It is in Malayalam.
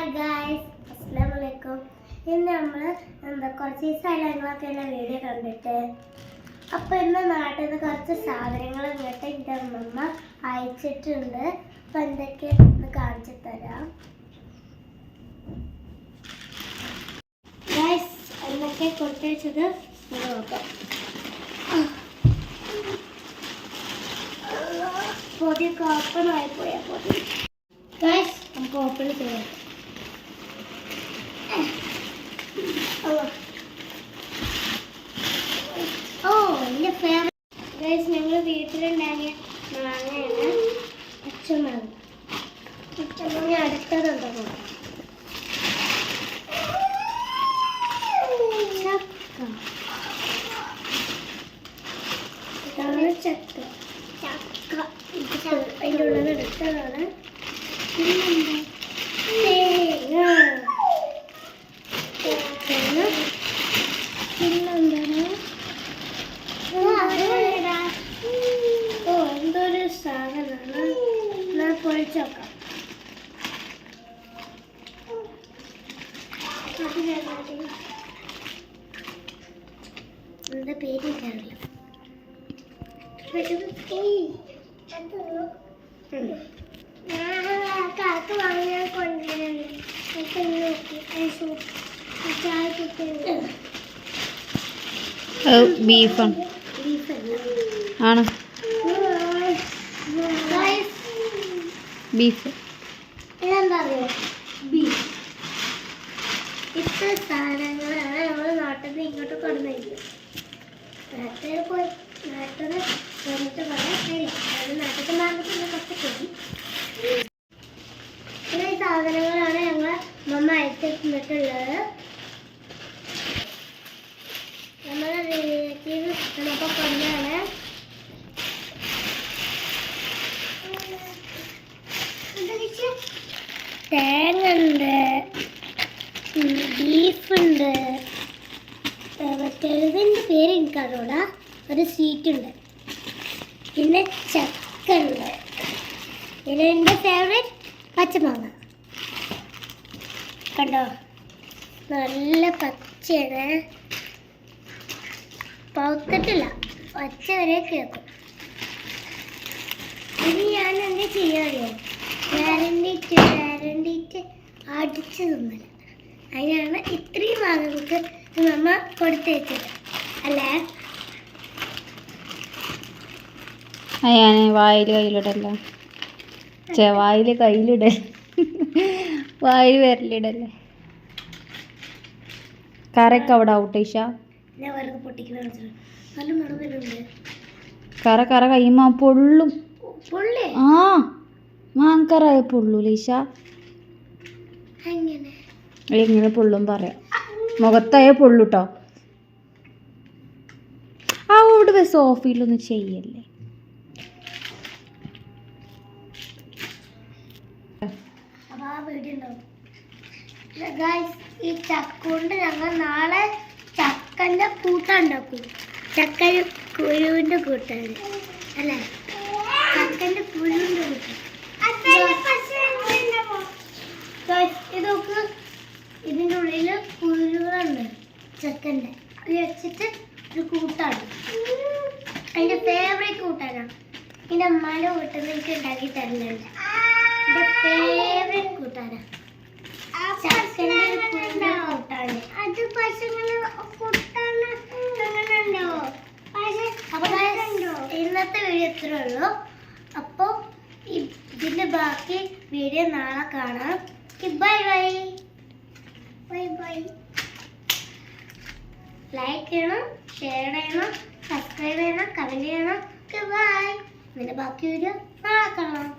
ഹായ് ഗായ്സ്, അസ്സലാമു അലൈക്കും. ഇന്ന് നമ്മൾ കുറച്ച് ദിവസമായിട്ടൊക്കെ വീഡിയോ കണ്ടിട്ട് അപ്പോൾ ഇന്ന് നാട്ടിൽ നിന്ന് കുറച്ച് സാധനങ്ങൾ ഇങ്ങോട്ട് എൻ്റെ അമ്മമ്മ അയച്ചിട്ടുണ്ട്. അപ്പോൾ എന്തൊക്കെ ഒന്ന് കാണിച്ചു തരാം. ഗായ്സ്, എന്തൊക്കെ കൊടുത്തയച്ചത് നോക്കാം. പൊതിയൊക്കെ ഓപ്പൺ ആയിപ്പോയാൽ പൊതി. ഗായ്സ്, നമുക്ക് ഓപ്പൺ ചെയ്യാം. എൻ്റെ ഫേവറേറ്റ് ഗൈസ്, ഞങ്ങൾ വീട്ടിലുണ്ടാക്കിയ മാങ്ങയാണ് പച്ചമാങ്ങ. പച്ചമാങ്ങ അടുത്തതുണ്ടോ ചക്ക. ചക്ക ചക്ക അതിൻ്റെ ഉള്ളത് എടുത്തതാണ്. എന്തൊരു സാധനമാണ് പൊളിച്ചോക്കാം. എന്താ പേര് അറിയില്ല. കാക്ക് വാങ്ങിയാൽ ബീഫാണ് ആണ് ബീഫ്. ഇതെന്താ അറിയോ? ബീഫ്. ഇത്ര സാധനങ്ങളാണ് നമ്മൾ നാട്ടിൽ നിന്ന് ഇങ്ങോട്ട് കൊണ്ടുവന്നിരിക്കുന്നത്. നാട്ടിൽ വന്നിട്ട് പറയാം. നാട്ടിൽ മാർക്കറ്റിൽ കുറച്ച് പോയി. ഈ സാധനങ്ങളാണ് ഞങ്ങൾ മമ്മ അയച്ചിട്ടുള്ളത്. നമ്മളെ റിലേറ്റീവ് നമുക്ക് കൊണ്ടാണ്. തേങ്ങ ഉണ്ട്, ബീഫുണ്ട്, മറ്റേതിൻ്റെ പേര് എനിക്കറിയൂടാ. ഒരു സ്വീറ്റ് ഉണ്ട്, പിന്നെ ചക്ക ഉണ്ട്, പിന്നെ എൻ്റെ ഫേവറേറ്റ് പച്ചമാങ്ങ. കണ്ടോ, നല്ല പച്ചയാണ്, പൗത്തിട്ടില്ല, പച്ച വരെ കേൾക്കും. ഇനി ഞാൻ എന്താ ചെയ്യാറിയോ? ഗ്യാരണ്ടിയിട്ട് അടിച്ച് തിന്നല. അതിനാണ് ഇത്രയും ഭാഗങ്ങൾക്ക് നമ്മ കൊടുത്തേച്ചത് അല്ലേ? ഞാൻ വായിൽ കയ്യിലിടല്ല, വായിൽ കയ്യിലിട, വായിൽ വിരലിടല്ലേ. കറയൊക്കെ അവിടെ ഔട്ട് ഈശ. കറ കറ കയ്യുമ്പോ പൊള്ളും. ആ മാങ്കറായ പൊള്ളൂല ഈശ. എങ്ങനെ പൊള്ളും പറയാം. മുഖത്തായ പൊള്ളുട്ടോ. അവിടെ സോഫയിലൊന്നും ചെയ്യല്ലേ. ഈ ചക്ക കൊണ്ട് ഞങ്ങൾ നാളെ ചക്കൻ്റെ കൂട്ടാൻ ഉണ്ടാക്കും. ചക്ക കുരുവിൻ്റെ കൂട്ടാണ് അല്ലേ? ചക്കൻ്റെ കുരുവിൻ്റെ കൂട്ടാൻ. ഇതൊക്കെ ഇതിൻ്റെ ഉള്ളിൽ കുരുകളുണ്ട് ചക്കൻ്റെ. അത് വെച്ചിട്ട് ഒരു കൂട്ടാണ്. അതിൻ്റെ ഫേവറേറ്റ് കൂട്ടാനാണ്. എൻ്റെ അമ്മയുടെ വീട്ടിൽ നിന്ന് എനിക്ക് ഉണ്ടാക്കി തരുന്നുണ്ട്. എൻ്റെ ഫേവറേറ്റ് കൂട്ടാനാണ് ചക്കൻ്റെ കൂട്ടാണ്. അത് ഇന്നത്തെ വീഡിയോ ഇത്രേ ഉള്ളൂ. അപ്പോൾ ഇതിൻ്റെ ബാക്കി വീഡിയോ നാളെ കാണാം. Bye bye bye bye. Like ചെയ്യണം, ഷെയർ ചെയ്യണം, സബ്സ്ക്രൈബ് ചെയ്യണം, കമൻറ്റ് ചെയ്യണം. ബൈ. ഇതിൻ്റെ ബാക്കി വീഡിയോ നാളെ കാണാം.